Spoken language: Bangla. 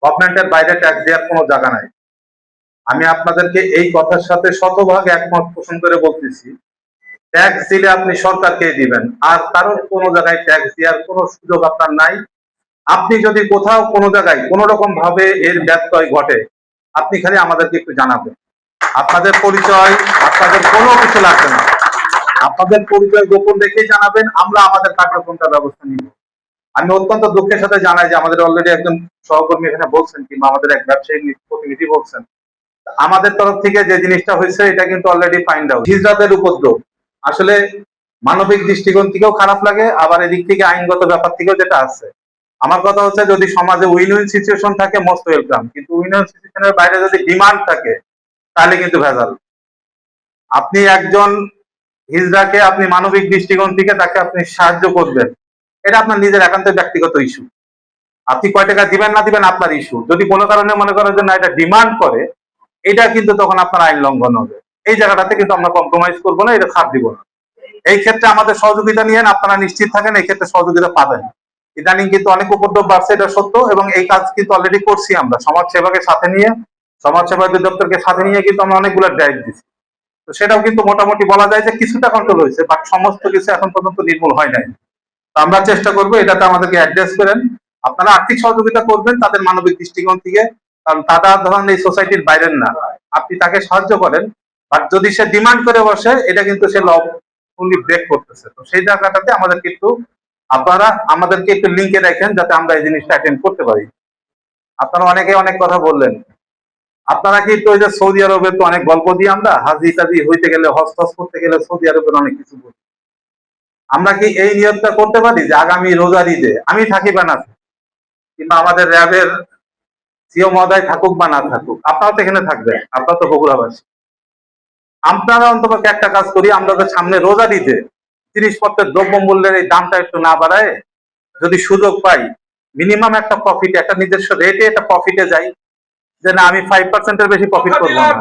গভর্নমেন্টের বাইরে ট্যাক্স দেওয়ার কোনো জায়গা নাই। আমি আপনাদেরকে এই কথার সাথে শতভাগ একমত পোষণ করে বলতেছি, ট্যাক্স দিলে আপনি সরকারকে দিবেন, আর কারোর কোনো জায়গায় ট্যাক্স দেওয়ার কোনো সুযোগ আপনার নাই। আপনি যদি কোথাও কোনো জায়গায় কোনো রকম ভাবে এর ব্যত্যয় ঘটে, আপনি খালি আমাদেরকে একটু জানাবেন। আপনাদের পরিচয়, আপনাদের কোনো কিছু লাগবে না, আপনাদের পরিচয় গোপন রেখেই জানাবেন, আমরা আমাদের কার্যক্রমটা ব্যবস্থা নিব। আমি অত্যন্ত দুঃখের সাথে জানাই যে আমাদের অলরেডি একজন সহকর্মী এখানে বলছেন, কিংবা আমাদের এক ব্যবসায়ী প্রতিনিধি বলছেন, আমাদের তরফ থেকে যে জিনিসটা হয়েছে এটা কিন্তু অলরেডি ফাইন্ড আউট। হিজড়াদের উপদ্রব আসলে মানবিক দৃষ্টিকোণ থেকেও খারাপ লাগে, আবার এদিক থেকে আইনগত ব্যাপার থেকেও যেটা আছে। আমার কথা হচ্ছে, যদি সমাজে উইন উইন সিচুয়েশন থাকে মোস্ট ওয়েলকাম, কিন্তু উইন উইন সিচুয়েশনের বাইরে যদি ডিমান্ড থাকে তাহলে কিন্তু ভেজাল। আপনি একজন হিজড়াকে আপনি মানবিক দৃষ্টিকোণ থেকে তাকে আপনি সাহায্য করবেন, এটা আপনার নিজের একান্ত ব্যক্তিগত ইস্যু। আপনি কয় টাকা দিবেন না দিবেন আপনার ইস্যু। যদি কোনো কারণে মনে করেন যে না এটা ডিমান্ড করে, এটা কিন্তু তখন আপনার আইন লঙ্ঘন হবে। এই জায়গাটাতে কিন্তু আমরা কম্প্রোমাইজ করবো না, এটা ছাড় দিব না। এই ক্ষেত্রে আমাদের সহযোগিতা নিয়েন, আপনারা নিশ্চিত থাকেন এই ক্ষেত্রে সহযোগিতা পাবেন। ইদানিং কিন্তু অনেক উপদ্রব বাড়ছে, এটা সত্য, এবং এই কাজ কিন্তু অলরেডি করছি আমরা সমাজ সেবাকে সাথে নিয়ে, সমাজ সেবা অধিদপ্তরকে সাথে নিয়ে কিন্তু আমরা অনেকগুলো ড্রাইভ দিচ্ছি। তো সেটাও কিন্তু মোটামুটি বলা যায় যে কিছুটা কন্ট্রোল হয়েছে, বাট সমস্ত কিছু এখন পর্যন্ত নির্মূল হয় নাই। তো আমরা চেষ্টা করবো এটাতে আমাদেরকে অ্যাড্রেস করেন। আপনারা আর্থিক সহযোগিতা করবেন তাদের মানবিক দৃষ্টিকোণ থেকে, কারণ তারা ধরেন এই সোসাইটির বাইরের না, আপনি তাকে সাহায্য করেন, বাট যদি সে ডিমান্ড করে বসে, এটা কিন্তু সে ল ফুললি ব্রেক করতেছে। তো সেই জায়গাটাতে আমাদেরকে একটু, আপনারা আমাদেরকে একটু লিঙ্কে রাখেন যাতে আমরা এই জিনিসটা অ্যাটেন্ড করতে পারি। আপনারা অনেকে অনেক কথা বললেন, আপনারা কি তো ওই যে সৌদি আরবে তো অনেক গল্প দিই আমরা, হাজি টাজি হইতে গেলে, হজ টজ করতে গেলে সৌদি আরবের অনেক কিছু বলি। আমরা কি এই নিয়তটা করতে পারি যে আগামী রোজার ঈদে আমি থাকি বা না থাকি, কিংবা আমাদের র্যাবের সিও মহোদয় থাকুক বা না থাকুক, আপনারা তো এখানে থাকবেন, আপনারা তো বগুড়াবাসী, আপনারা অন্তত একটা কাজ করি, আমরা তো সামনে রোজার ঈদে জিনিসপত্রের দ্রব্যমূল্যের এই দামটা একটু না বাড়ায়, যদি সুযোগ পাই মিনিমাম একটা প্রফিট, একটা নিজস্ব রেটে একটা প্রফিটে যাই, যে না আমি 5% বেশি প্রফিট করবো না।